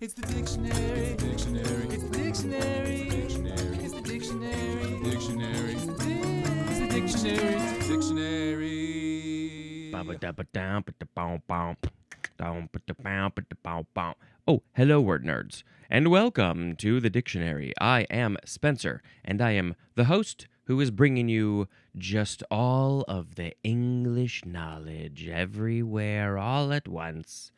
It's the dictionary. It's the dictionary. It's the dictionary. It's the dictionary. It's the dictionary. It's the dictionary. It's the dictionary. Oh, hello, word nerds, and welcome to the dictionary. I am Spencer, and I am the host who is bringing you just all of the English knowledge everywhere all at once.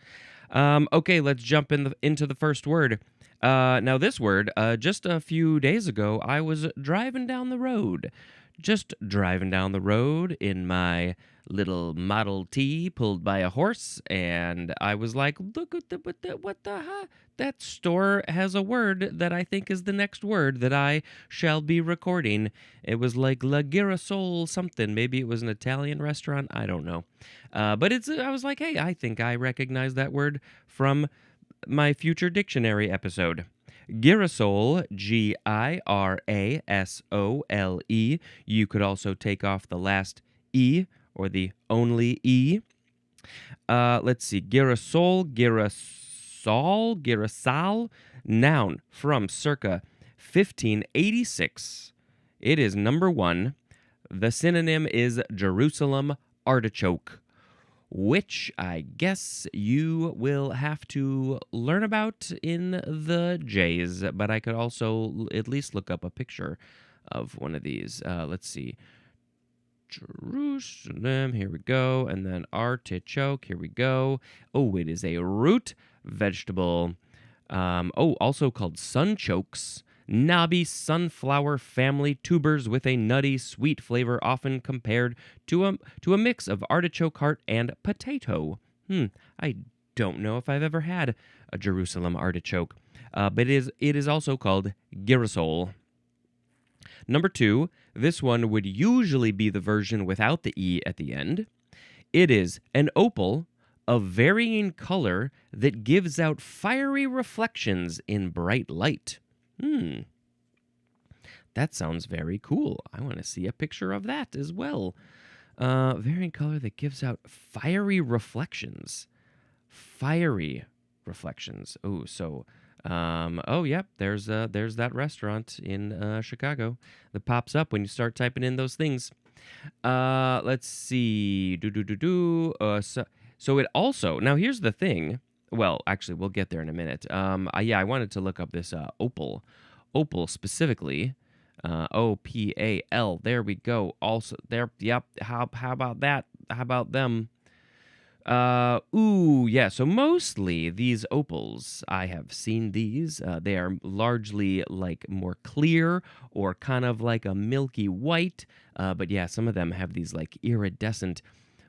Okay, let's jump into the first word. Now, this word, just a few days ago, I was driving down the road. Just driving down the road in my little Model T pulled by a horse, and I was like, look at what the huh? That store has a word that I think is the next word that I shall be recording. It was like La Girasole something. Maybe it was an Italian restaurant. I don't know. But I was like, hey, I think I recognize that word from my future dictionary episode. Girasole, Girasole. You could also take off the last E or the only E. Let's see. Girasole, noun from circa 1586. It is number one. The synonym is Jerusalem artichoke, which I guess you will have to learn about in the J's, but I could also at least look up a picture of one of these. Let's see. Jerusalem, here we go, and then artichoke, here we go. Oh, it is a root vegetable. Also called sunchokes. Knobby sunflower family tubers with a nutty, sweet flavor, often compared to a mix of artichoke heart and potato. I don't know if I've ever had a Jerusalem artichoke, but it is also called girasole. Number two, this one would usually be the version without the E at the end. It is an opal of varying color that gives out fiery reflections in bright light. That sounds very cool. I want to see a picture of that as well. Varying color that gives out fiery reflections. Fiery reflections. Oh, so... yep, there's that restaurant in Chicago that pops up when you start typing in those things. Let's see. So it also, now here's the thing. Well, actually, we'll get there in a minute. I wanted to look up this opal specifically. OPAL. There we go. Also there. Yep. How about that? How about them? So mostly these opals, I have seen these. They are largely like more clear or kind of like a milky white. But yeah, some of them have these like iridescent,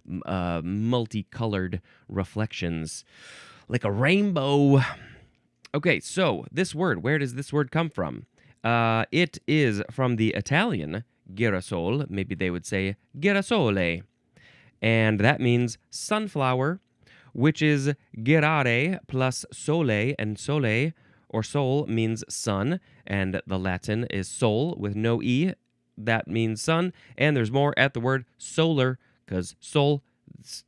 multicolored reflections, like a rainbow. Okay, so this word, where does this word come from? It is from the Italian girasole. Maybe they would say girasole. And that means sunflower, which is girare plus sole, and sole or sol means sun, and the Latin is sol with no E. That means sun, and there's more at the word solar, because sol,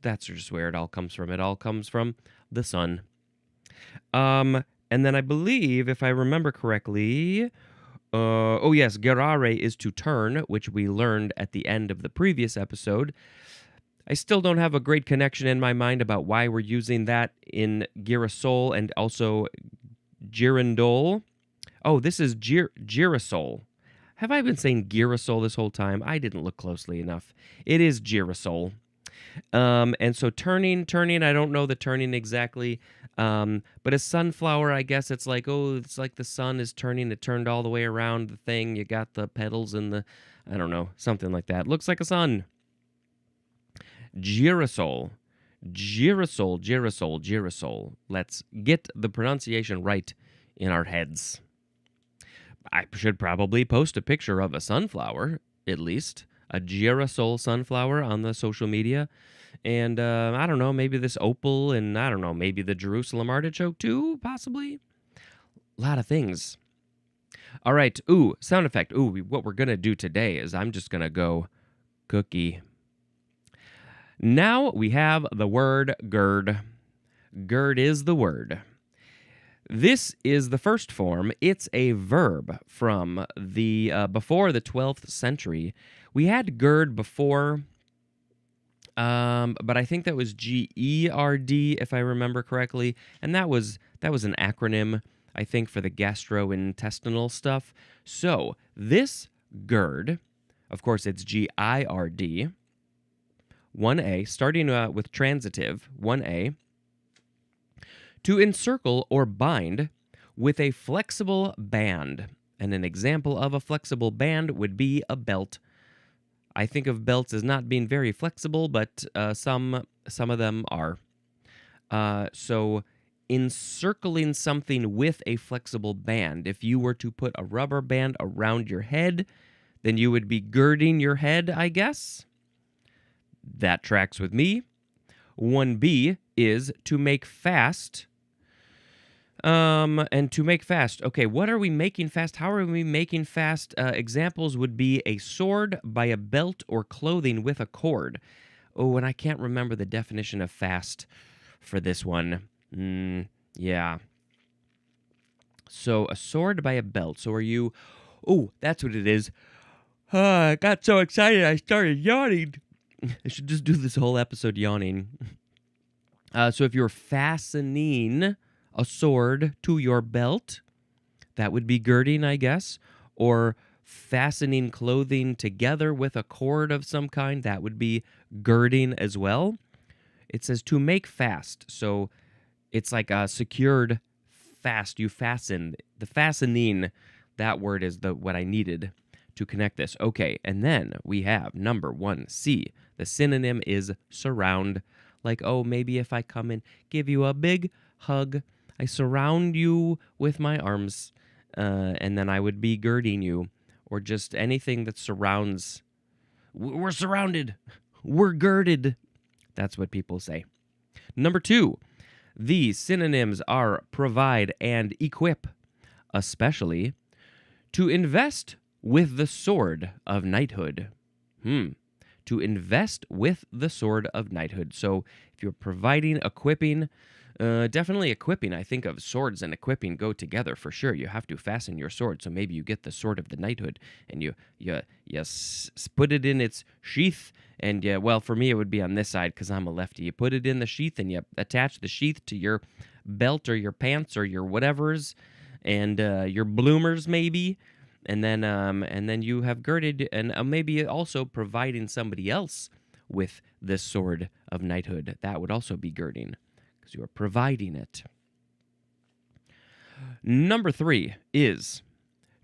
that's just where it all comes from. It all comes from the sun. And then I believe, if I remember correctly, girare is to turn, which we learned at the end of the previous episode. I still don't have a great connection in my mind about why we're using that in girasole and also girandole. Oh, this is girasole. Have I been saying girasole this whole time? I didn't look closely enough. It is girasole. And so turning, I don't know the turning exactly. But a sunflower, I guess it's like the sun is turning. It turned all the way around the thing. You got the petals and I don't know, something like that. Looks like a sun. Girasole. Let's get the pronunciation right in our heads. I should probably post a picture of a sunflower, at least. A girasole sunflower on the social media. And I don't know, maybe this opal, and I don't know, maybe the Jerusalem artichoke too, possibly. A lot of things. All right, sound effect. What we're going to do today is I'm just going to go cookie. Now we have the word gird. Gird is the word. This is the first form. It's a verb from the before the 12th century. We had gird before, but I think that was GERD if I remember correctly, and that was an acronym I think for the gastrointestinal stuff. So this gird, of course, it's GIRD. 1A, starting with transitive. 1A. To encircle or bind with a flexible band. And an example of a flexible band would be a belt. I think of belts as not being very flexible, but some of them are. So encircling something with a flexible band. If you were to put a rubber band around your head, then you would be girding your head, I guess. That tracks with me. 1B is to make fast. And to make fast. Okay, what are we making fast? How are we making fast? Examples would be a sword by a belt or clothing with a cord. Oh, and I can't remember the definition of fast for this one. Yeah. So a sword by a belt. So are you... Oh, that's what it is. I got so excited I started yawning. I should just do this whole episode yawning. So if you're fastening a sword to your belt, that would be girding, I guess. Or fastening clothing together with a cord of some kind, that would be girding as well. It says to make fast, so it's like a secured fast. You fasten. The fastening, that word is what I needed to connect this. Okay, and then we have number 1C. The synonym is surround. Like, oh, maybe if I come and give you a big hug, I surround you with my arms, and then I would be girding you, or just anything that surrounds. We're surrounded. We're girded. That's what people say. Number 2, the synonyms are provide and equip, especially to invest with the sword of knighthood. To invest with the sword of knighthood. So if you're providing, equipping, definitely equipping. I think of swords and equipping go together for sure. You have to fasten your sword, so maybe you get the sword of the knighthood, and you put it in its sheath, and well, for me it would be on this side because I'm a lefty. You put it in the sheath, and you attach the sheath to your belt or your pants or your whatevers, and your bloomers maybe, and then you have girded, and maybe also providing somebody else with this sword of knighthood. That would also be girding, because you are providing it. Number 3 is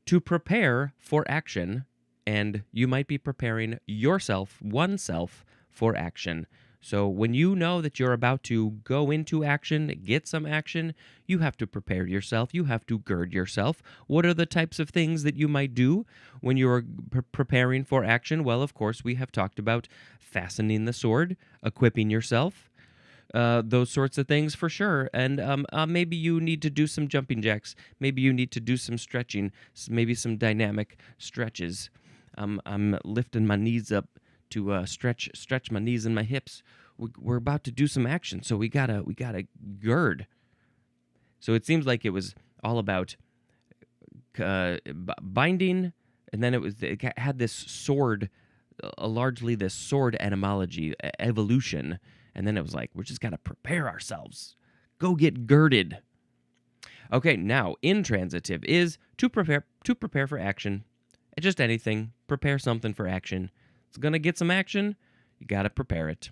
to prepare for action, and you might be preparing oneself for action. So when you know that you're about to go into action, get some action, you have to prepare yourself. You have to gird yourself. What are the types of things that you might do when you're preparing for action? Well, of course, we have talked about fastening the sword, equipping yourself, those sorts of things for sure. And maybe you need to do some jumping jacks. Maybe you need to do some stretching, maybe some dynamic stretches. I'm lifting my knees up to stretch my knees and my hips. We're about to do some action, so we gotta gird. So it seems like it was all about binding, and then it had this sword, largely this sword etymology, evolution, and then it was like, we're just gotta prepare ourselves. Go get girded. Okay, now intransitive is to prepare for action. Just anything. Prepare something for action. It's going to get some action. You got to prepare it.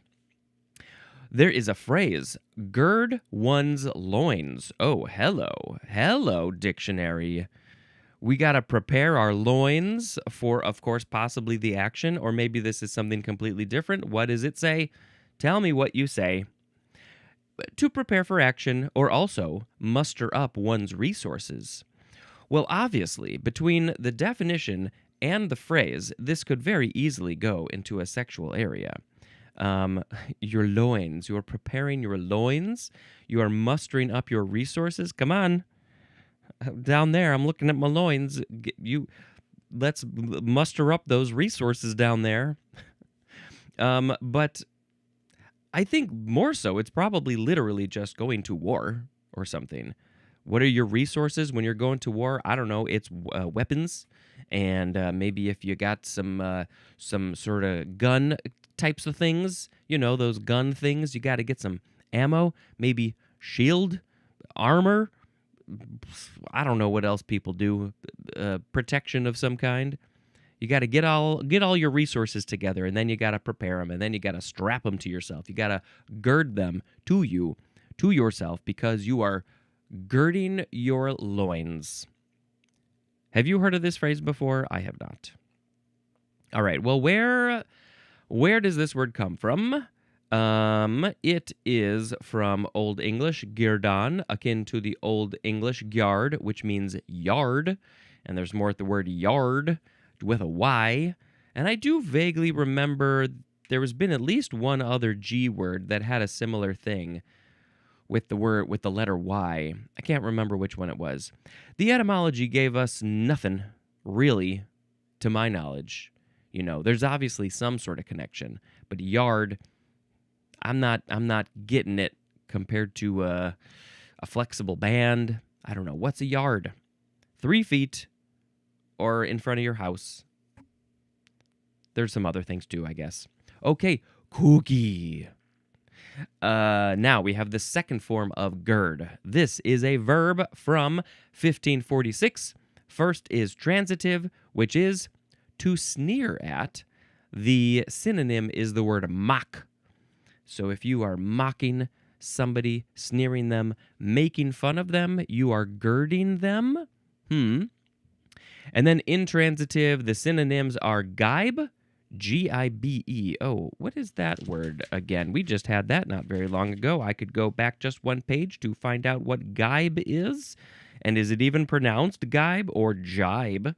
There is a phrase, gird one's loins. Oh, hello. Hello, dictionary. We got to prepare our loins for, of course, possibly the action, or maybe this is something completely different. What does it say? Tell me what you say. To prepare for action, or also muster up one's resources. Well, obviously, between the definition and the phrase, this could very easily go into a sexual area. Your loins. You are preparing your loins. You are mustering up your resources. Come on. Down there, I'm looking at my loins. Let's muster up those resources down there. But I think more so, it's probably literally just going to war or something. What are your resources when you're going to war? I don't know. It's weapons, and maybe if you got some sort of gun types of things, those gun things. You got to get some ammo, maybe shield, armor. I don't know what else people do. Protection of some kind. You got to get all your resources together, and then you got to prepare them, and then you got to strap them to yourself. You got to gird them to yourself, because you are girding your loins. Have you heard of this phrase before? I have not. All right. Well, where does this word come from? It is from Old English girdan, akin to the Old English gyard, which means yard, and there's more at the word yard with a Y. And I do vaguely remember there has been at least one other G word that had a similar thing with the letter Y. I can't remember which one it was. The etymology gave us nothing, really, to my knowledge. There's obviously some sort of connection, but yard, I'm not getting it compared to a flexible band. I don't know. What's a yard? 3 feet or in front of your house. There's some other things too, I guess. Okay, cookie. Now we have the second form of gird. This is a verb from 1546. First is transitive, which is to sneer at. The synonym is the word mock. So if you are mocking somebody, sneering them, making fun of them, you are girding them. And then intransitive, the synonyms are gibe, Gibe. Oh, what is that word again? We just had that not very long ago. I could go back just one page to find out what gibe is. And is it even pronounced gibe or jibe?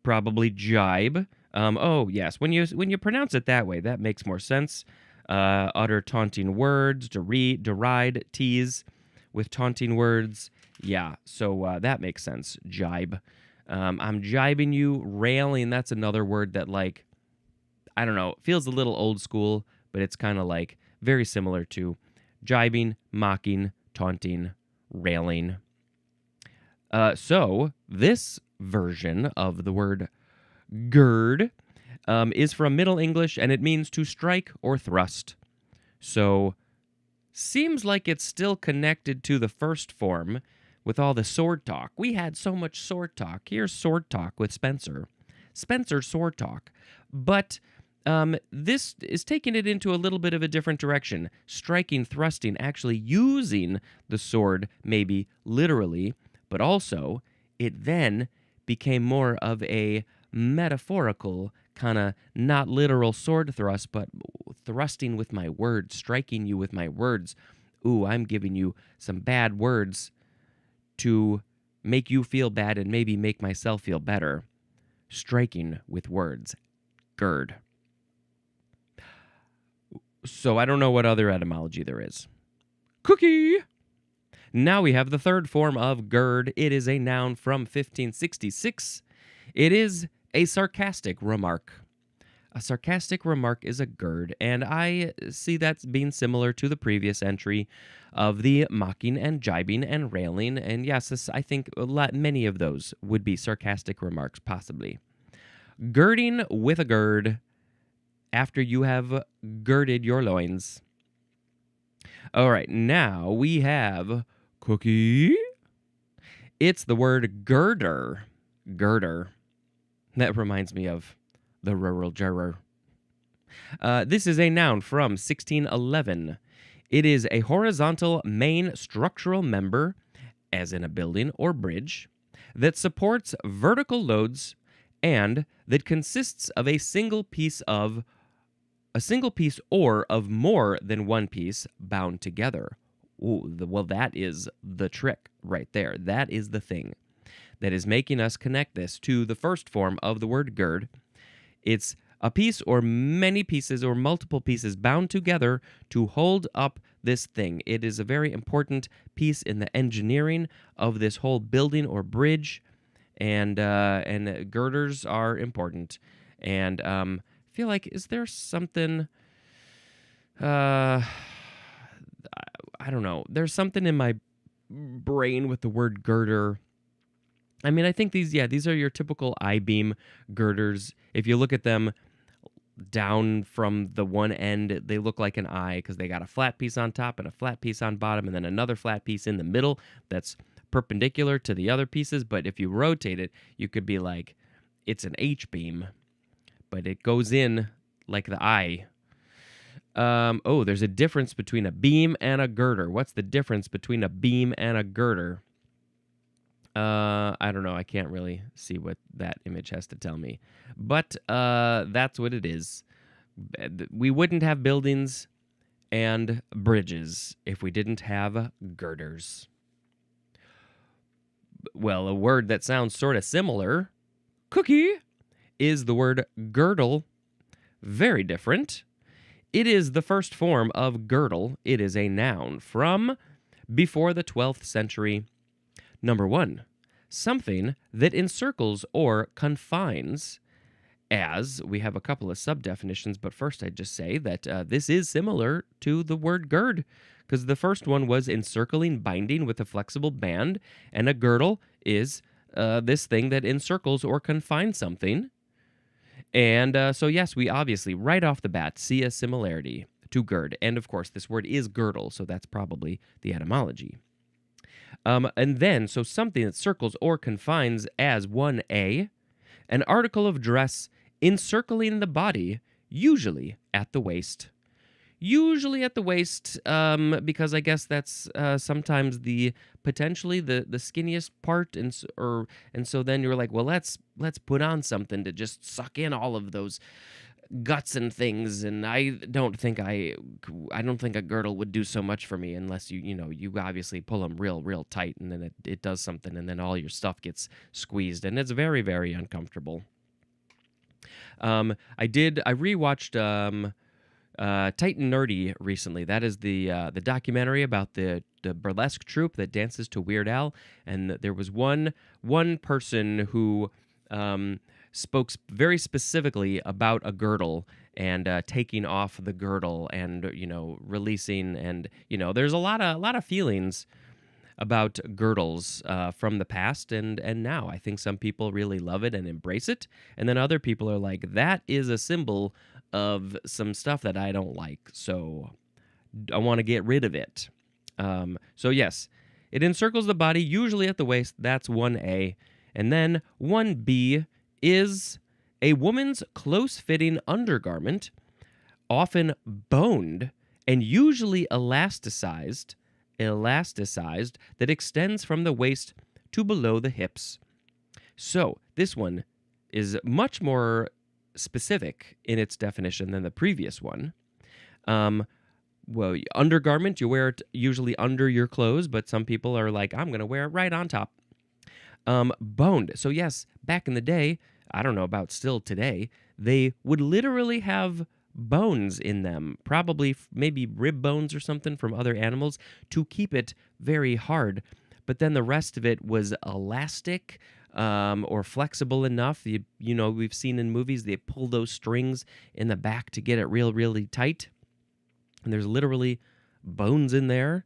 Probably jibe. Oh, yes. When you pronounce it that way, that makes more sense. Utter taunting words, deride, tease with taunting words. Yeah, so that makes sense. Jibe. I'm jibing you. Railing, that's another word that, like, I don't know, feels a little old school, but it's kind of like very similar to jibing, mocking, taunting, railing. So this version of the word gird is from Middle English, and it means to strike or thrust. So seems like it's still connected to the first form with all the sword talk. We had so much sword talk. Here's sword talk with Spencer. Spencer sword talk. But this is taking it into a little bit of a different direction. Striking, thrusting, actually using the sword, maybe literally, but also it then became more of a metaphorical kind of not literal sword thrust, but thrusting with my words, striking you with my words. Ooh, I'm giving you some bad words to make you feel bad and maybe make myself feel better. Striking with words. Gird. So I don't know what other etymology there is. Cookie! Now we have the third form of gird. It is a noun from 1566. It is a sarcastic remark. A sarcastic remark is a gird, and I see that being similar to the previous entry of the mocking and jibing and railing. And yes, I think many of those would be sarcastic remarks, possibly. Girding with a gird after you have girded your loins. All right, now we have cookie. It's the word girder. Girder. That reminds me of the rural juror. This is a noun from 1611. It is a horizontal main structural member, as in a building or bridge, that supports vertical loads and that consists of a single piece or of more than one piece bound together. Ooh, well, that is the trick right there. That is the thing that is making us connect this to the first form of the word gird. It's a piece or many pieces or multiple pieces bound together to hold up this thing. It is a very important piece in the engineering of this whole building or bridge, and girders are important. And I feel like, is there something? I don't know. There's something in my brain with the word girder. I mean, I think these are your typical I-beam girders. If you look at them down from the one end, they look like an eye because they got a flat piece on top and a flat piece on bottom and then another flat piece in the middle that's perpendicular to the other pieces. But if you rotate it, you could be like, it's an H-beam, but it goes in like the eye. There's a difference between a beam and a girder. What's the difference between a beam and a girder? I don't know. I can't really see what that image has to tell me. But that's what it is. We wouldn't have buildings and bridges if we didn't have girders. Well, a word that sounds sort of similar, cookie, is the word girdle. Very different. It is the first form of girdle. It is a noun from before the 12th century. Number 1, something that encircles or confines. As we have a couple of sub-definitions, but first I'd just say that this is similar to the word gird, because the first one was encircling, binding with a flexible band, and a girdle is this thing that encircles or confines something. And so yes, we obviously, right off the bat, see a similarity to gird. And of course, this word is girdle, so that's probably the etymology. And then, so something that circles or confines as 1A, an article of dress encircling the body, usually at the waist. Usually at the waist, because I guess that's sometimes potentially the skinniest part, and so then you're like, well, let's put on something to just suck in all of those guts and things, and I don't think a girdle would do so much for me unless you obviously pull them real tight, and then it does something, and then all your stuff gets squeezed, and it's very, very uncomfortable. I rewatched Tight and Nerdy recently. That is the documentary about the burlesque troupe that dances to Weird Al, and there was one person who spoke very specifically about a girdle and taking off the girdle and releasing, and there's a lot of feelings about girdles from the past and now. I think some people really love it and embrace it, and then other people are like, that is a symbol of some stuff that I don't like, so I want to get rid of it. So yes, it encircles the body, usually at the waist. That's 1A. And then 1B is a woman's close-fitting undergarment, often boned and usually elasticized, that extends from the waist to below the hips. So this one is much more specific in its definition than the previous one. Well, undergarment, you wear it usually under your clothes, but some people are like, I'm going to wear it right on top. Boned. So yes, back in the day, I don't know about still today, they would literally have bones in them, probably maybe rib bones or something from other animals, to keep it very hard. But then the rest of it was elastic or flexible enough. We've seen in movies, they pull those strings in the back to get it really tight. And there's literally bones in there.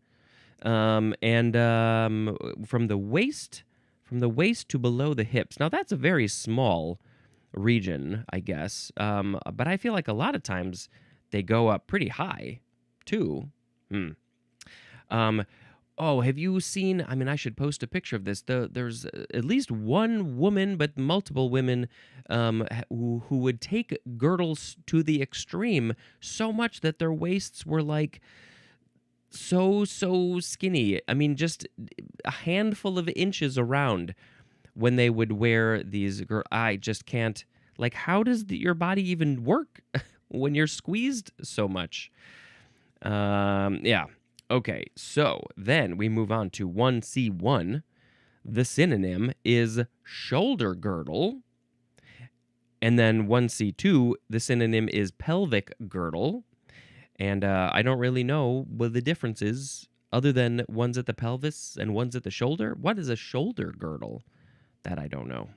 From the waist to below the hips. Now, that's a very small region, I guess. But I feel like a lot of times they go up pretty high, too. Have you seen, I should post a picture of this. There's at least one woman, but multiple women who would take girdles to the extreme so much that their waists were like so skinny. Just a handful of inches around when they would wear these. I just can't. Like, how does your body even work when you're squeezed so much? Yeah. Okay, so then we move on to 1C1. The synonym is shoulder girdle. And then 1C2, the synonym is pelvic girdle. And I don't really know what the difference is, other than one's at the pelvis and one's at the shoulder. What is a shoulder girdle? That I don't know.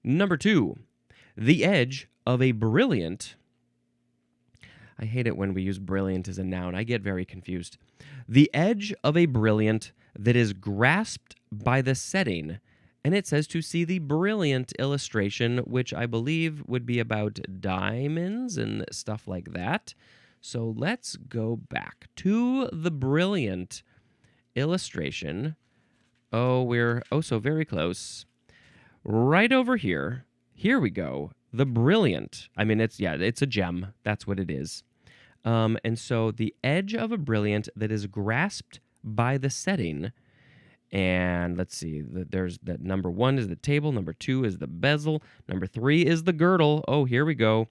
Number 2, the edge of a brilliant. I hate it when we use brilliant as a noun. I get very confused. The edge of a brilliant that is grasped by the setting. And it says to see the brilliant illustration, which I believe would be about diamonds and stuff like that. So let's go back to the brilliant illustration. Oh, we're so very close. Right over here. Here we go. The brilliant. I mean, it's a gem. That's what it is. And so the edge of a brilliant that is grasped by the setting. And let's see, there's that number 1 is the table, number 2 is the bezel, number 3 is the girdle. Oh, here we go.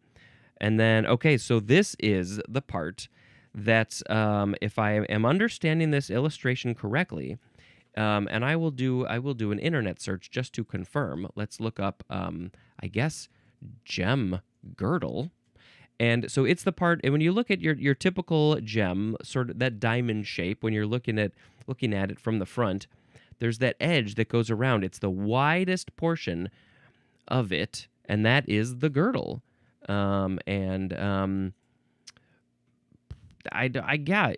And then, okay, so this is the part that, if I am understanding this illustration correctly, and I will do an internet search just to confirm. Let's look up, I guess, gem girdle. And so it's the part, and when you look at your typical gem, sort of that diamond shape, when you're looking at it from the front, there's that edge that goes around. It's the widest portion of it, and that is the girdle. Yeah,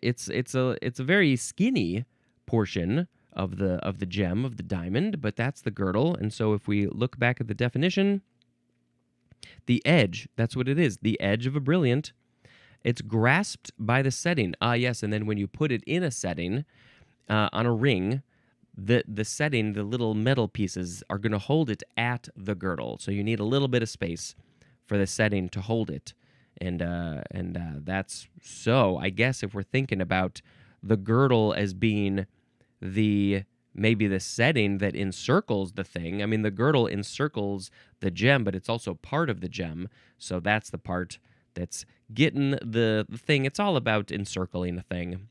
it's a very skinny portion of the gem, of the diamond, but that's the girdle. And so if we look back at the definition, the edge, that's what it is, the edge of a brilliant. It's grasped by the setting. Yes, and then when you put it in a setting, on a ring, the setting, the little metal pieces are going to hold it at the girdle. So you need a little bit of space for the setting to hold it. And that's so, I guess if we're thinking about the girdle as being maybe the setting that encircles the thing. I mean, the girdle encircles the gem, but it's also part of the gem. So that's the part that's getting the thing. It's all about encircling a thing.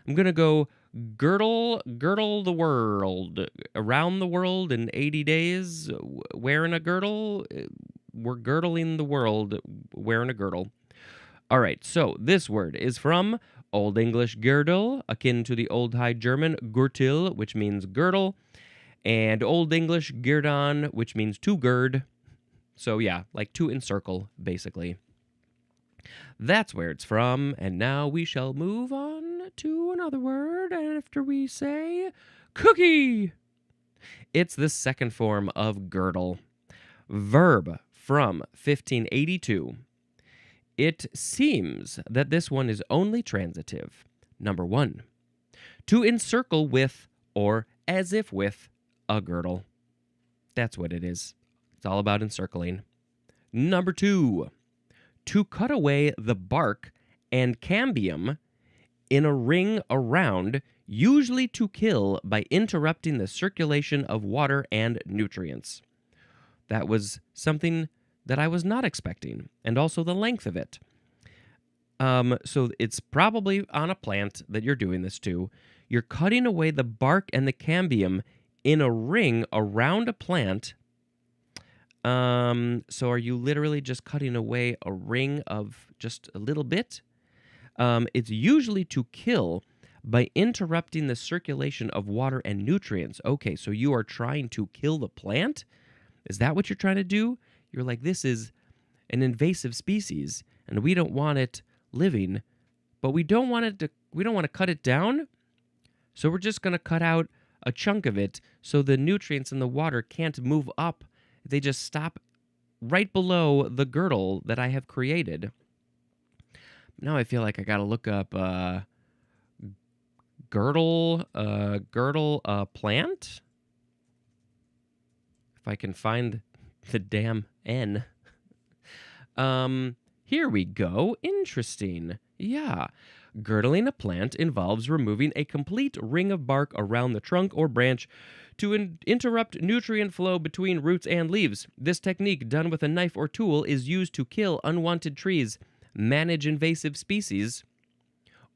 I'm going to go girdle the world. Around the world in 80 days, wearing a girdle. We're girdling the world, wearing a girdle. All right, so this word is from Old English girdle, akin to the Old High German Gürtel, which means girdle, and Old English girdon, which means to gird. So yeah, like to encircle, basically. That's where it's from, and now we shall move on to another word after we say cookie. It's the second form of girdle. Verb from 1582. It seems that this one is only transitive. Number 1, to encircle with or as if with a girdle. That's what it is. It's all about encircling. Number 2, to cut away the bark and cambium in a ring around, usually to kill by interrupting the circulation of water and nutrients. That was something that I was not expecting, and also the length of it. So it's probably on a plant that you're doing this to. You're cutting away the bark and the cambium in a ring around a plant. So are you literally just cutting away a ring of just a little bit? It's usually to kill by interrupting the circulation of water and nutrients. Okay, so you are trying to kill the plant? Is that what you're trying to do? You're like, this is an invasive species, and we don't want it living, but we don't want to cut it down, so we're just going to cut out a chunk of it so the nutrients in the water can't move up. They just stop right below the girdle that I have created. Now I feel like I got to look up girdle plant. If I can find the damn N. Here we go. Interesting. Yeah. Girdling a plant involves removing a complete ring of bark around the trunk or branch to interrupt nutrient flow between roots and leaves. This technique, done with a knife or tool, is used to kill unwanted trees, manage invasive species,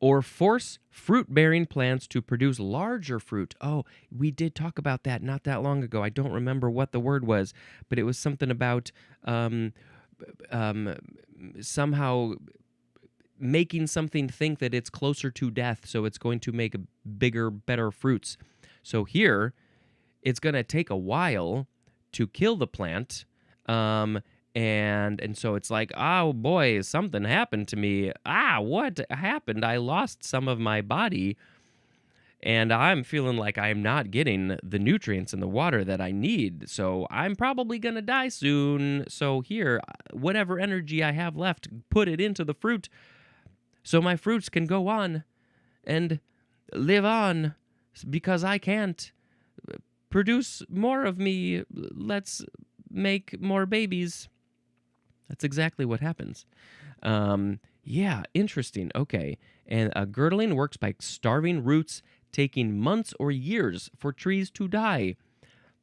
or force fruit-bearing plants to produce larger fruit. Oh, we did talk about that not that long ago. I don't remember what the word was, but it was something about somehow making something think that it's closer to death, so it's going to make bigger, better fruits. So here, it's going to take a while to kill the plant, and so it's like, oh boy, something happened to me. What happened? I lost some of my body. and I'm feeling like I'm not getting the nutrients in the water that I need. So I'm probably going to die soon. So here, whatever energy I have left, put it into the fruit so my fruits can go on and live on because I can't. Produce more of me. Let's make more babies. That's exactly what happens. Yeah, interesting. Okay. And girdling works by starving roots, taking months or years for trees to die.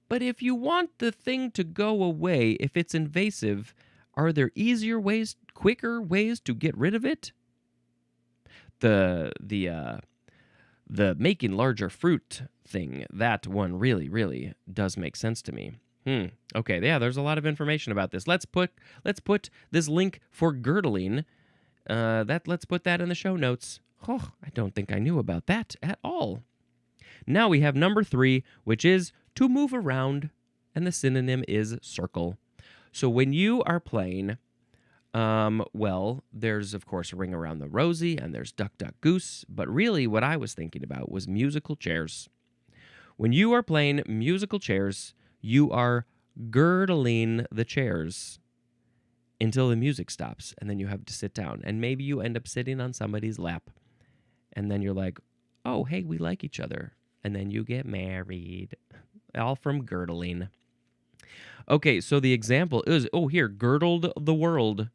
But if you want the thing to go away, if it's invasive, are there easier ways, quicker ways to get rid of it? The making larger fruit thing, that one really does make sense to me. Okay, yeah, there's a lot of information about this. Let's put this link for girdling. Let's put that in the show notes. Oh, I don't think I knew about that at all. Now we have number 3, which is to move around, and the synonym is circle. So when you are playing, well, there's, of course, Ring Around the Rosie, and there's Duck, Duck, Goose, but really what I was thinking about was musical chairs. When you are playing musical chairs, you are girdling the chairs until the music stops, and then you have to sit down, and maybe you end up sitting on somebody's lap, and then you're like, oh, hey, we like each other, and then you get married, all from girdling. Okay, so the example is, here, girdled the world.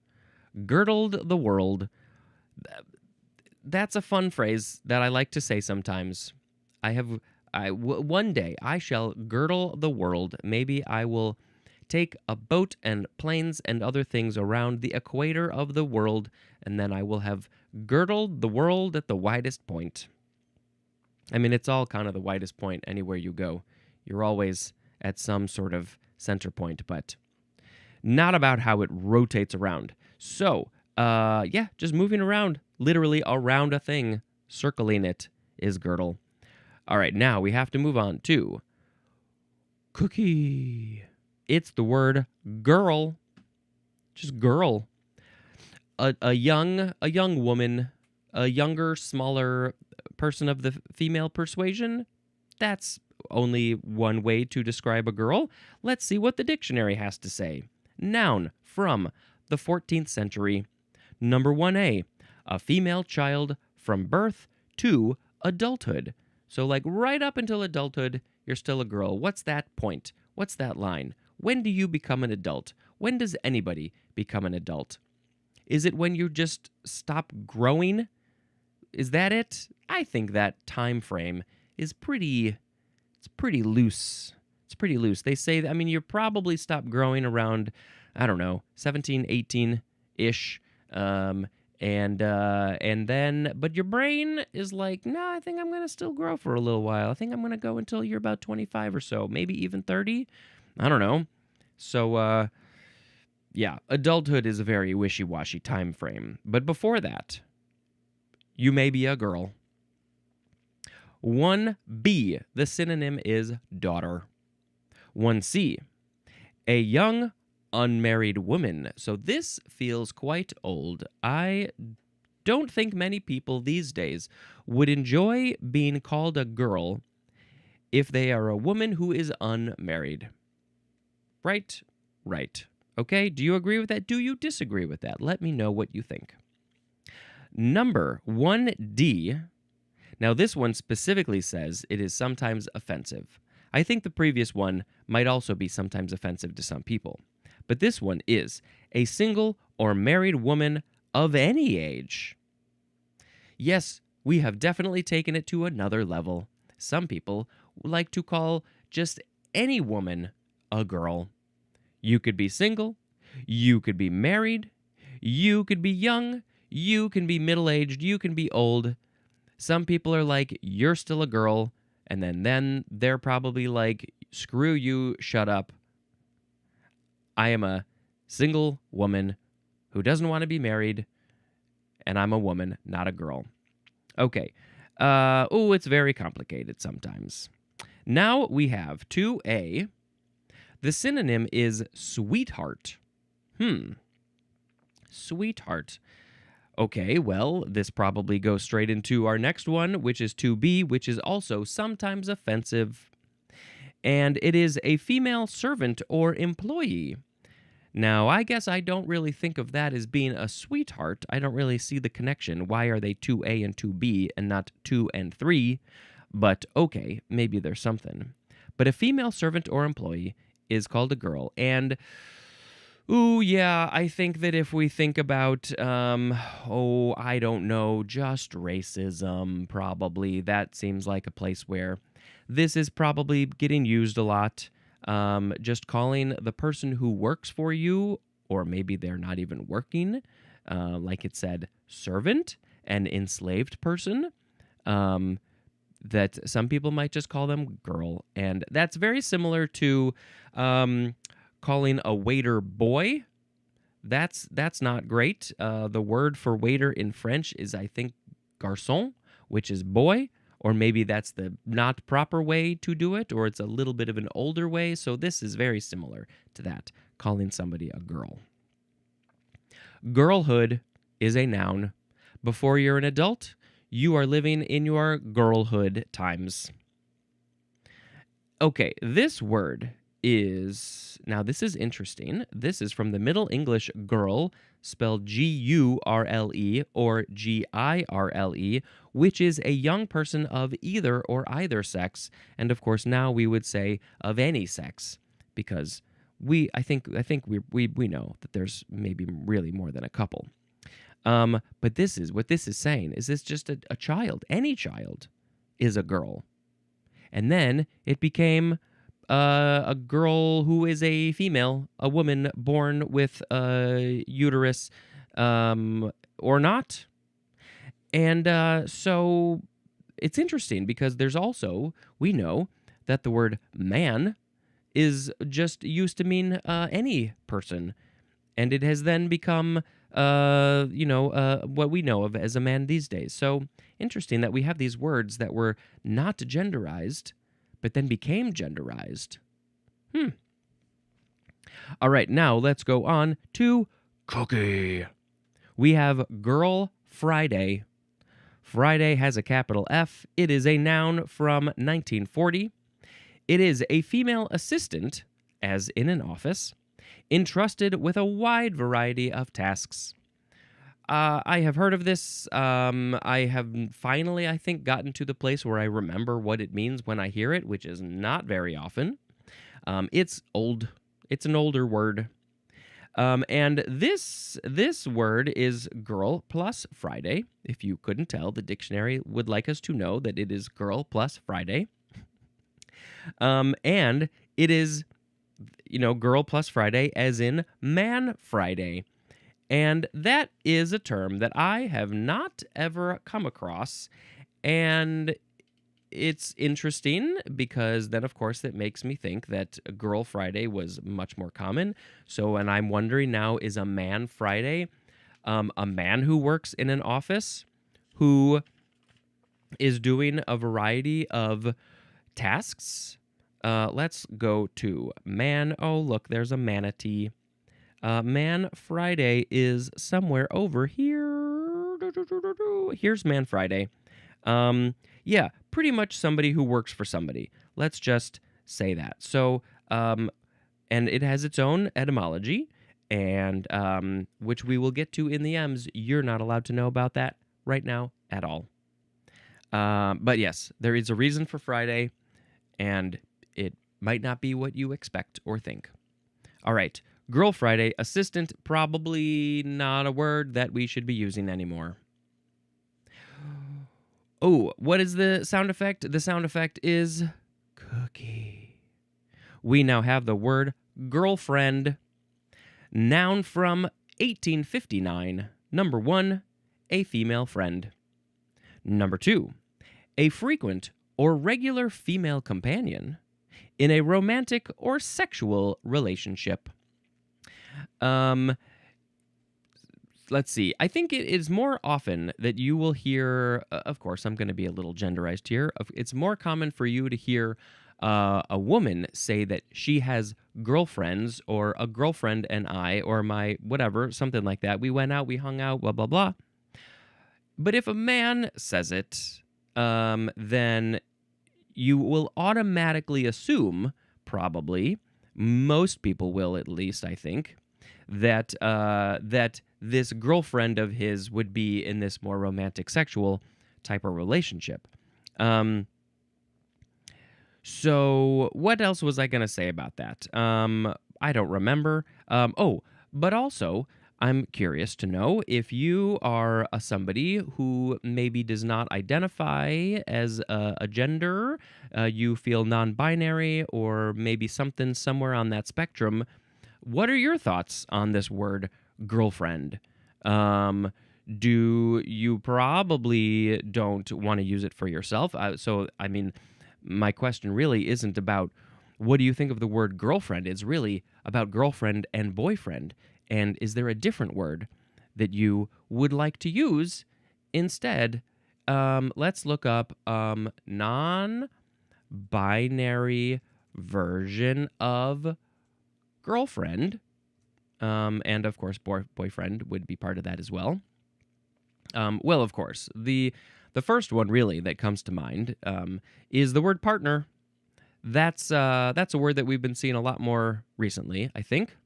Girdled the world. That's a fun phrase that I like to say sometimes. One day I shall girdle the world. Maybe I will take a boat and planes and other things around the equator of the world, and then I will have girdled the world at the widest point. I mean, it's all kind of the widest point anywhere you go. You're always at some sort of center point, but not about how it rotates around. So, yeah, just moving around, literally around a thing, circling it is girdle. All right, now we have to move on to cookie. It's the word girl, just girl. A young woman, a younger, smaller person of the female persuasion. That's only one way to describe a girl. Let's see what the dictionary has to say. Noun from the 14th century. Number 1A, a female child from birth to adulthood. So like right up until adulthood, you're still a girl. What's that point? What's that line? When do you become an adult? When does anybody become an adult? Is it when you just stop growing? Is that it? I think that time frame is pretty loose. It's pretty loose. They say, I mean, you probably stop growing around, I don't know, 17, 18-ish. And then, but your brain is like, I think I'm going to still grow for a little while. I think I'm going to go until you're about 25 or so, maybe even 30. I don't know. So, yeah, adulthood is a very wishy-washy time frame. But before that, you may be a girl. 1B, the synonym is daughter. 1C, a young unmarried woman. So this feels quite old. I don't think many people these days would enjoy being called a girl if they are a woman who is unmarried. Right? Right. Okay, do you agree with that? Do you disagree with that? Let me know what you think. Number 1D. Now, this one specifically says it is sometimes offensive. I think the previous one might also be sometimes offensive to some people. But this one is a single or married woman of any age. Yes, we have definitely taken it to another level. Some people like to call just any woman a girl. You could be single, you could be married, you could be young, you can be middle-aged, you can be old. Some people are like, you're still a girl, and then they're probably like, screw you, shut up. I am a single woman who doesn't want to be married, and I'm a woman, not a girl. Okay. It's very complicated sometimes. Now we have 2A. The synonym is sweetheart. Sweetheart. Okay, well, this probably goes straight into our next one, which is to be, which is also sometimes offensive. And it is a female servant or employee. Now, I guess I don't really think of that as being a sweetheart. I don't really see the connection. Why are they 2A and 2B and not 2 and 3? But okay, maybe there's something. But a female servant or employee is called a girl. And, ooh, yeah, I think that if we think about, I don't know, just racism, probably, that seems like a place where this is probably getting used a lot. Just calling the person who works for you, or maybe they're not even working, like it said, servant, an enslaved person, that some people might just call them girl. And that's very similar to calling a waiter boy. That's not great. The word for waiter in French is, I think, garçon, which is boy. Or maybe that's the not proper way to do it, or it's a little bit of an older way. So this is very similar to that, calling somebody a girl. Girlhood is a noun. Before you're an adult, you are living in your girlhood times. Okay, this word is, now this is interesting. This is from the Middle English girl, spelled G-U-R-L-E or G-I-R-L-E, which is a young person of either or either sex. And of course, now we would say of any sex, because I think we know that there's maybe really more than a couple. But this is what this is saying. Is this just a child? Any child is a girl. And then it became a girl who is a female, a woman born with a uterus, or not. And so it's interesting because there's also, we know that the word man is just used to mean any person. And it has then become, what we know of as a man these days. So interesting that we have these words that were not genderized, but then became genderized. All right, now let's go on to cookie. We have Girl Friday. Friday has a capital F. It is a noun from 1940. It is a female assistant, as in an office, entrusted with a wide variety of tasks. I have heard of this. I have finally, I think, gotten to the place where I remember what it means when I hear it, which is not very often. It's old. It's an older word. And this word is girl plus Friday. If you couldn't tell, the dictionary would like us to know that it is girl plus Friday. And it is, girl plus Friday as in man Friday. And that is a term that I have not ever come across. And it's interesting because then, of course, that makes me think that Girl Friday was much more common. So, and I'm wondering now, is a man Friday a man who works in an office who is doing a variety of tasks? Let's go to man. Oh, look, there's a manatee. Man Friday is somewhere over here. Here's Man Friday. Yeah, pretty much somebody who works for somebody. Let's just say that. So, and it has its own etymology, and which we will get to in the M's. You're not allowed to know about that right now at all. But yes, there is a reason for Friday, and it might not be what you expect or think. All right. Girl Friday, assistant, probably not a word that we should be using anymore. Oh, what is the sound effect? The sound effect is cookie. We now have the word girlfriend. Noun from 1859. Number 1, a female friend. Number 2, a frequent or regular female companion in a romantic or sexual relationship. Let's see. I think it is more often that you will hear, of course, I'm going to be a little genderized here. It's more common for you to hear a woman say that she has girlfriends, or a girlfriend and I, or my whatever, something like that. We went out, we hung out, blah, blah, blah. But if a man says it, then you will automatically assume, probably, most people will at least, I think, that that this girlfriend of his would be in this more romantic, sexual type of relationship. So what else was I going to say about that? I don't remember. But also, I'm curious to know if you are somebody who maybe does not identify as a gender, you feel non-binary, or maybe something somewhere on that spectrum. What are your thoughts on this word girlfriend? Do you probably don't want to use it for yourself? I mean, my question really isn't about what do you think of the word girlfriend. It's really about girlfriend and boyfriend. And is there a different word that you would like to use instead? Let's look up non-binary version of girlfriend. And of course, boyfriend would be part of that as well. Well, of course, the first one really that comes to mind is the word partner. That's a word that we've been seeing a lot more recently, I think.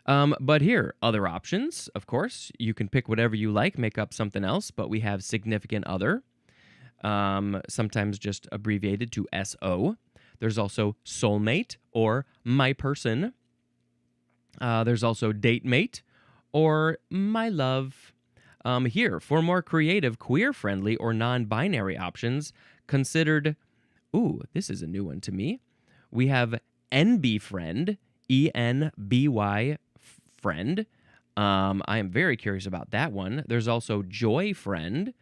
But here, other options, of course. You can pick whatever you like, make up something else, but we have significant other, sometimes just abbreviated to SO. There's also soulmate or my person. There's also date mate or my love. Here, for more creative, queer-friendly, or non-binary options, considered, this is a new one to me. We have NB friend, ENBY friend. I am very curious about that one. There's also joy friend.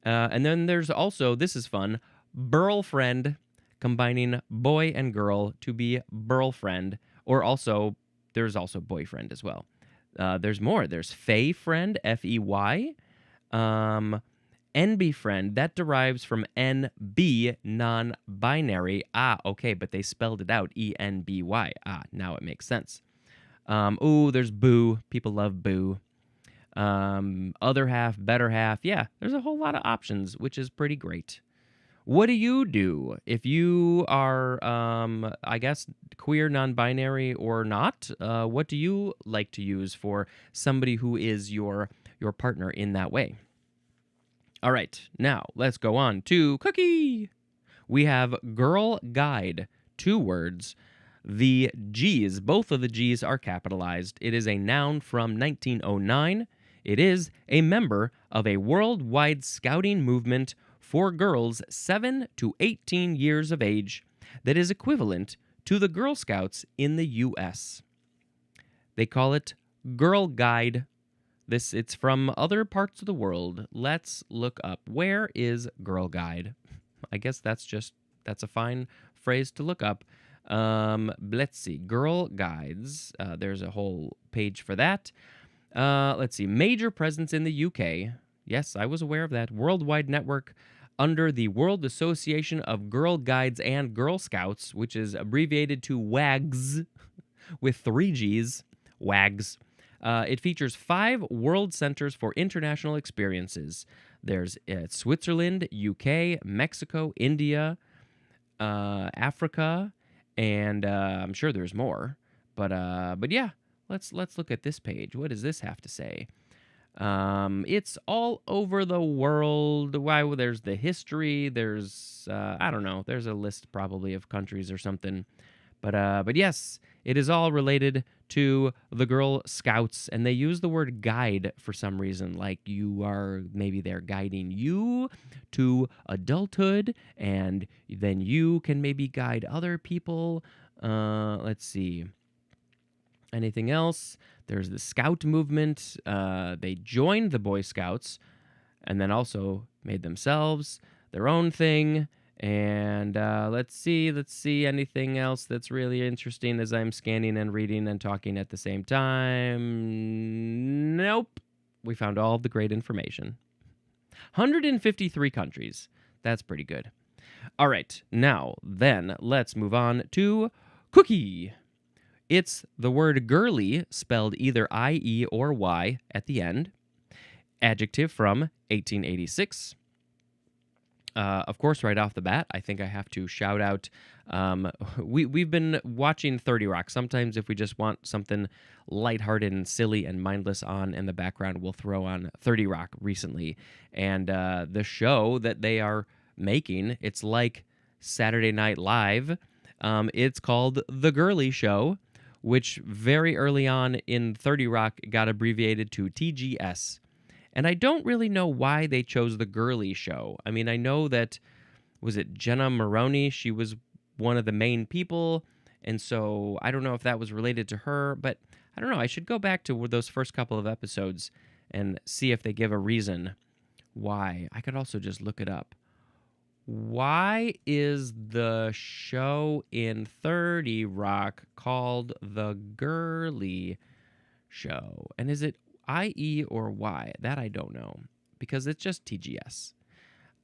And then there's also, this is fun, burl friend, combining boy and girl to be burl friend, or also, there's also boyfriend as well. There's more. There's Fey friend, Fey. NB friend, that derives from NB, non-binary. Okay, but they spelled it out, ENBY. Now it makes sense. There's boo. People love boo. Other half, better half. Yeah, there's a whole lot of options, which is pretty great. What do you do if you are, I guess, queer, non-binary, or not? What do you like to use for somebody who is your partner in that way? All right, now let's go on to cookie. We have girl guide, 2 words. The G's, both of the G's are capitalized. It is a noun from 1909. It is a member of a worldwide scouting movement for girls 7 to 18 years of age that is equivalent to the Girl Scouts in the U.S. They call it Girl Guide. It's from other parts of the world. Let's look up, where is Girl Guide? I guess that's a fine phrase to look up. Let's see, Girl Guides. There's a whole page for that. Let's see, major presence in the UK. Yes, I was aware of that. Worldwide network under the World Association of Girl Guides and Girl Scouts, which is abbreviated to WAGS, with 3 Gs, WAGS. It features 5 world centers for international experiences. There's Switzerland, UK, Mexico, India, Africa, and I'm sure there's more. But yeah, let's look at this page. What does this have to say? It's all over the world. Why? Well, there's the history. There's I don't know. There's a list probably of countries or something. But yes, it is all related to the Girl Scouts, and they use the word guide for some reason. Like maybe they're guiding you to adulthood, and then you can maybe guide other people. Let's see. Anything else? There's the Scout movement. They joined the Boy Scouts and then also made themselves their own thing. And let's see anything else that's really interesting as I'm scanning and reading and talking at the same time. Nope. We found all of the great information. 153 countries. That's pretty good. All right. Now, then, let's move on to cookie. It's the word girly, spelled either I-E or Y at the end. adjective from 1886. Of course, right off the bat, I think I have to shout out. We've been watching 30 Rock. Sometimes, if we just want something lighthearted and silly and mindless on in the background, we'll throw on 30 Rock recently. And the show that they are making, it's like Saturday Night Live. It's called The Girly Show, which very early on in 30 Rock got abbreviated to TGS. And I don't really know why they chose The Girly Show. I mean, I know that, was it Jenna Maroney? She was one of the main people, and so I don't know if that was related to her, but I don't know. I should go back to those first couple of episodes and see if they give a reason why. I could also just look it up. Why is the show in 30 Rock called The Girly Show? And is it IE or Y? That I don't know, because it's just TGS.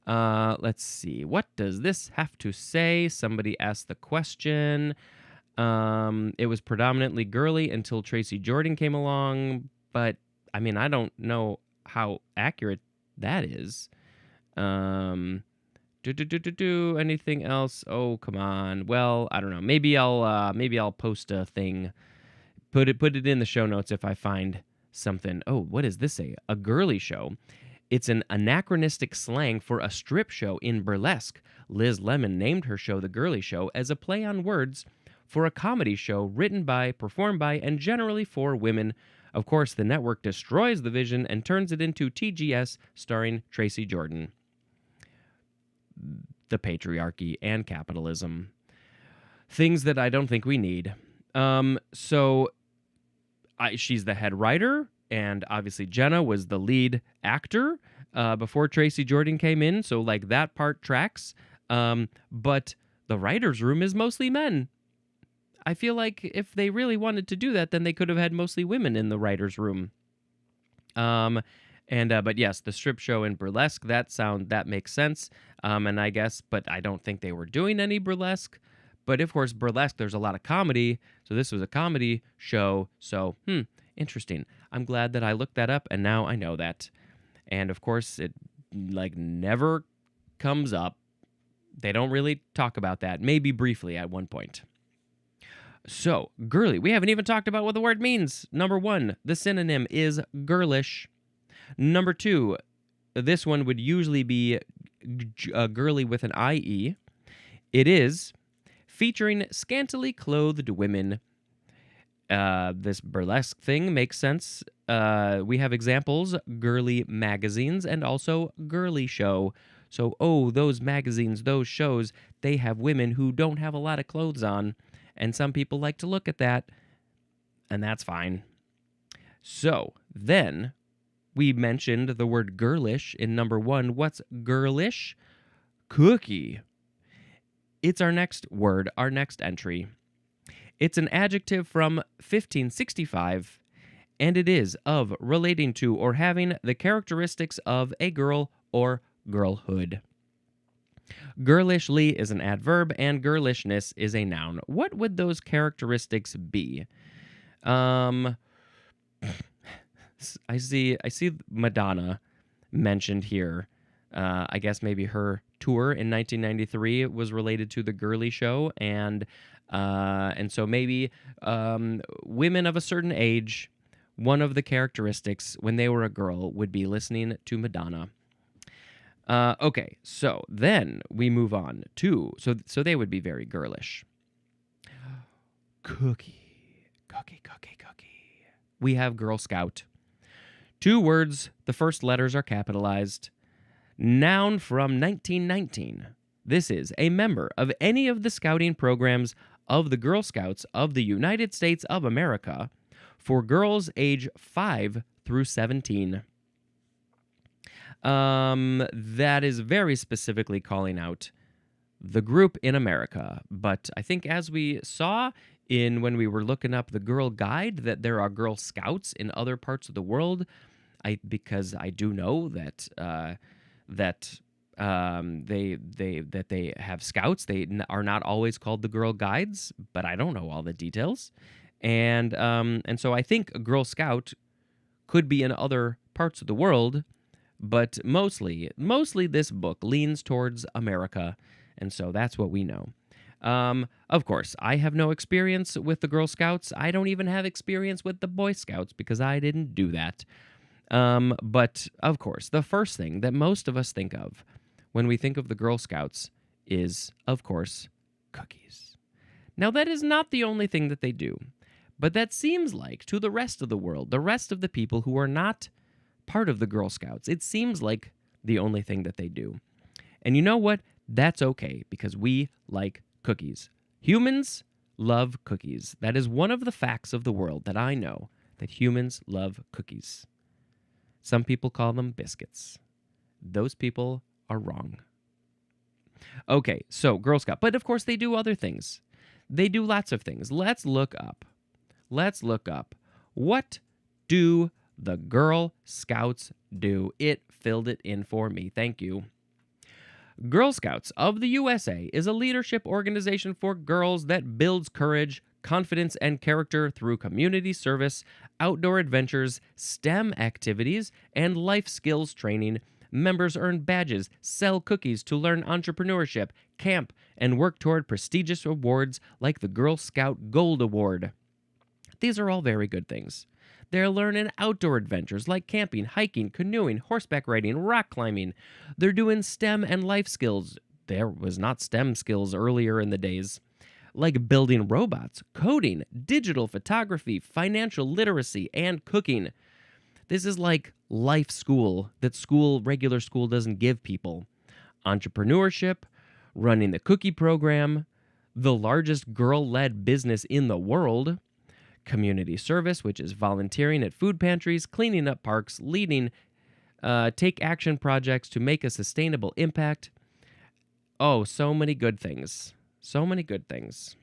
Let's see. What does this have to say? Somebody asked the question. It was predominantly girly until Tracy Jordan came along, but I mean, I don't know how accurate that is. Anything else? Oh, come on. Well, I don't know. Maybe I'll post a thing. Put it in the show notes if I find something. Oh, what does this say? A girly show. It's an anachronistic slang for a strip show in burlesque. Liz Lemon named her show The Girly Show as a play on words for a comedy show written by, performed by, and generally for women. Of course, the network destroys the vision and turns it into TGS, starring Tracy Jordan. The patriarchy and capitalism. Things that I don't think we need. She's the head writer, and obviously Jenna was the lead actor before Tracy Jordan came in, so like that part tracks. But the writer's room is mostly men. I feel like if they really wanted to do that, then they could have had mostly women in the writer's room. But yes, the strip show in burlesque, that makes sense. And I guess, but I don't think they were doing any burlesque. But of course, burlesque, there's a lot of comedy. So this was a comedy show. So, interesting. I'm glad that I looked that up, and now I know that. And of course, it never comes up. They don't really talk about that. Maybe briefly at one point. So, girly. We haven't even talked about what the word means. Number 1, the synonym is girlish. Number 2, this one would usually be girly with an IE. It is featuring scantily clothed women. This burlesque thing makes sense. We have examples, girly magazines and also girly show. So, those magazines, those shows, they have women who don't have a lot of clothes on. And some people like to look at that, and that's fine. So, then we mentioned the word girlish in number 1. What's girlish? Cookie. It's our next word, our next entry. It's an adjective from 1565, and it is of, relating to, or having the characteristics of a girl or girlhood. Girlishly is an adverb, and girlishness is a noun. What would those characteristics be? I see Madonna mentioned here. I guess maybe her tour in 1993 was related to the Girly Show, and so maybe women of a certain age, one of the characteristics when they were a girl would be listening to Madonna. Okay, so then we move on to, so they would be very girlish. Cookie. We have Girl Scout. 2 words, the first letters are capitalized. Noun from 1919. This is a member of any of the scouting programs of the Girl Scouts of the United States of America for girls age 5 through 17. That is very specifically calling out the group in America. But I think as we saw when we were looking up the Girl Guide, that there are Girl Scouts in other parts of the world. Because I do know that they have scouts. They are not always called the Girl Guides, but I don't know all the details. And so I think a Girl Scout Could be in other parts of the world, but mostly this book leans towards America, and so that's what we know. Of course, I have no experience with the Girl Scouts. I don't even have experience with the Boy Scouts because I didn't do that. But, of course, the first thing that most of us think of when we think of the Girl Scouts is, of course, cookies. Now, that is not the only thing that they do, but that seems like, to the rest of the world, the rest of the people who are not part of the Girl Scouts, it seems like the only thing that they do. And you know what? That's okay, because we like cookies. Humans love cookies. That is one of the facts of the world that I know, that humans love cookies. Some people call them biscuits. Those people are wrong. Okay, so Girl Scout. But of course they do other things. They do lots of things. Let's look up. What do the Girl Scouts do? It filled it in for me. Thank you. Girl Scouts of the USA is a leadership organization for girls that builds courage, confidence, and character through community service, outdoor adventures, STEM activities, and life skills training. Members earn badges, sell cookies to learn entrepreneurship, camp, and work toward prestigious awards like the Girl Scout Gold Award. These are all very good things. They're learning outdoor adventures like camping, hiking, canoeing, horseback riding, rock climbing. They're doing STEM and life skills. There was not STEM skills earlier in the days. Like building robots, coding, digital photography, financial literacy, and cooking. This is like life school that regular school doesn't give people. Entrepreneurship, running the cookie program, the largest girl-led business in the world, community service, which is volunteering at food pantries, cleaning up parks, leading take action projects to make a sustainable impact. Oh, so many good things. So many good things.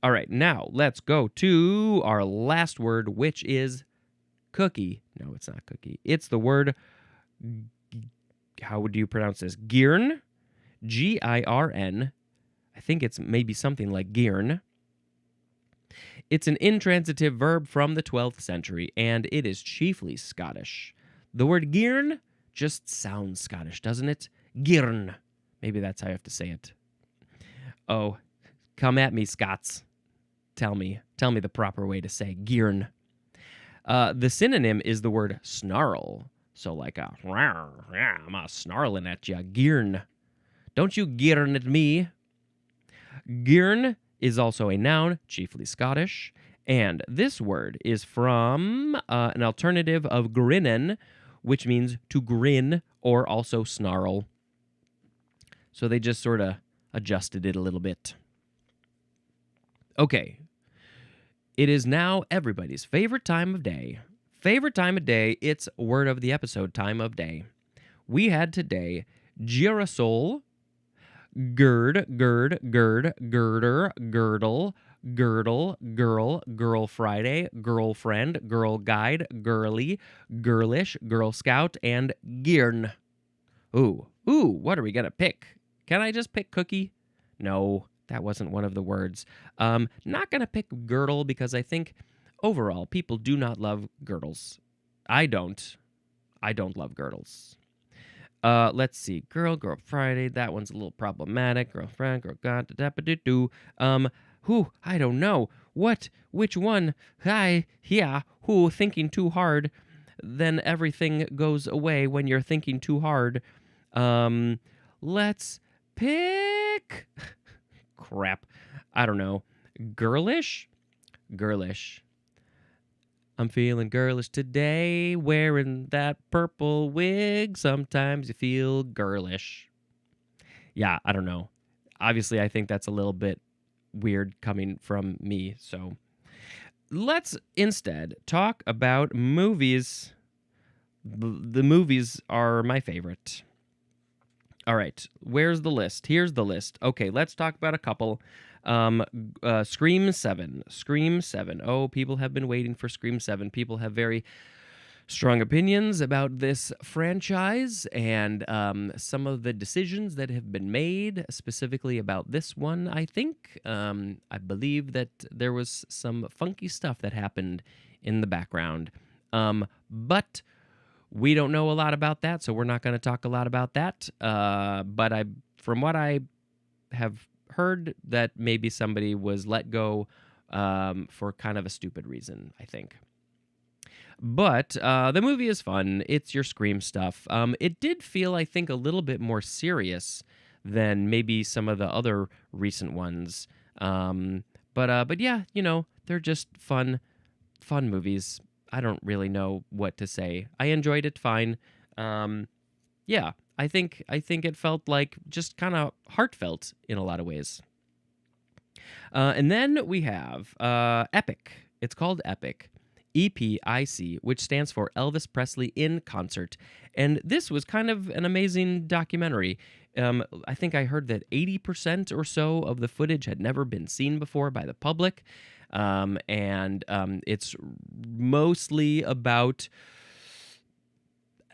All right, now let's go to our last word, which is cookie. No, it's not cookie. It's the word, how would you pronounce this? Girn? Girn. I think it's maybe something like girn. It's an intransitive verb from the 12th century, and it is chiefly Scottish. The word girn just sounds Scottish, doesn't it? Girn. Maybe that's how you have to say it. Oh, come at me, Scots. Tell me the proper way to say girn. The synonym is the word snarl. So like I'm snarling at you, girn. Don't you girn at me. Girn is also a noun, chiefly Scottish, and this word is from an alternative of grinnen, which means to grin or also snarl. So they just sort of adjusted it a little bit. Okay. It is now everybody's favorite time of day. It's word of the episode time of day. We had today girasole, gird, girder, girdle, girl, girl Friday, girlfriend, girl guide, girly, girlish, Girl Scout, and girn. Ooh, what are we going to pick? Can I just pick cookie? No, that wasn't one of the words. Not going to pick girdle because I think overall people do not love girdles. I don't love girdles. Let's see. Girl Friday. That one's a little problematic. Girlfriend, girl god, da-da-ba-do-do. I don't know. What? Which one? Thinking too hard. Then everything goes away when you're thinking too hard. Let's pick. Crap. I don't know. Girlish. I'm feeling girlish today, wearing that purple wig. Sometimes you feel girlish. Yeah, I don't know. Obviously, I think that's a little bit weird coming from me. So let's instead talk about movies. The movies are my favorite. All right, where's the list? Here's the list. Okay, let's talk about a couple. Scream 7. Oh, people have been waiting for Scream 7. People have very strong opinions about this franchise and some of the decisions that have been made, specifically about this one, I think. I believe that there was some funky stuff that happened in the background. But we don't know a lot about that, so we're not going to talk a lot about that. But from what I have heard, that maybe somebody was let go for kind of a stupid reason, I think. But the movie is fun. It's your Scream stuff. It did feel, I think, a little bit more serious than maybe some of the other recent ones. But yeah, they're just fun movies. I don't really know what to say. I enjoyed it fine. Yeah, I think it felt like just kind of heartfelt in a lot of ways. And then we have Epic. It's called Epic. EPIC, which stands for Elvis Presley in Concert. And this was kind of an amazing documentary. I think I heard that 80% or so of the footage had never been seen before by the public. And it's mostly about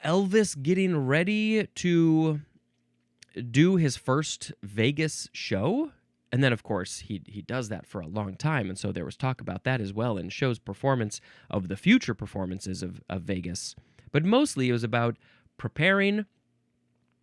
Elvis getting ready to do his first Vegas show. And then, of course, he does that for a long time. And so there was talk about that as well and shows performance of the future performances of Vegas. But mostly it was about preparing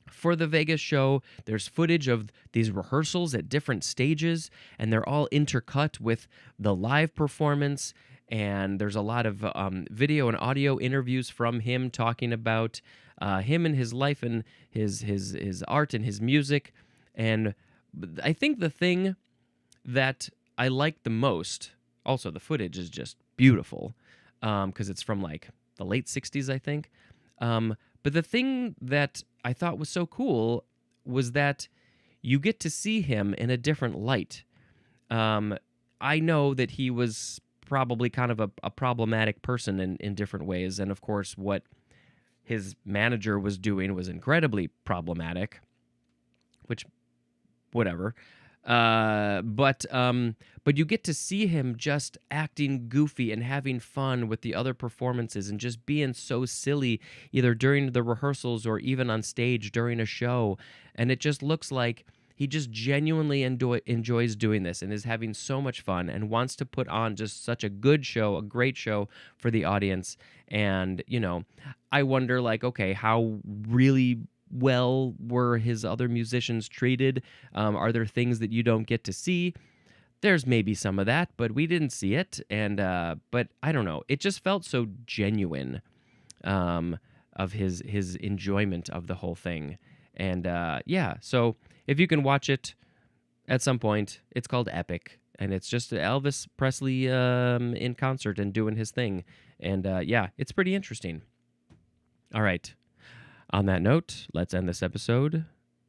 for the Vegas show. There's footage of these rehearsals at different stages, and they're all intercut with the live performance. And there's a lot of video and audio interviews from him talking about him and his life and his art and his music. And I think the thing that I like the most, also the footage is just beautiful, because it's from like the late 60s, I think. But the thing that I thought was so cool was that you get to see him in a different light. I know that he was probably kind of a problematic person in different ways, and of course what his manager was doing was incredibly problematic, which whatever. But you get to see him just acting goofy and having fun with the other performances and just being so silly either during the rehearsals or even on stage during a show. And it just looks like he just genuinely enjoys doing this and is having so much fun and wants to put on just such a good show, a great show for the audience. And, I wonder, like, okay, how really well were his other musicians treated? Are there things that you don't get to see? There's maybe some of that, but we didn't see it. And but I don't know. It just felt so genuine of his enjoyment of the whole thing. And yeah, so if you can watch it at some point, it's called Epic, and it's just Elvis Presley in concert and doing his thing. And yeah, it's pretty interesting. All right. On that note, let's end this episode.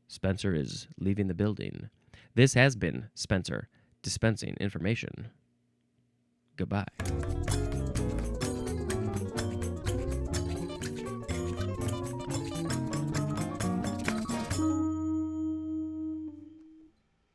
Spencer is leaving the building. This has been Spencer dispensing information. Goodbye.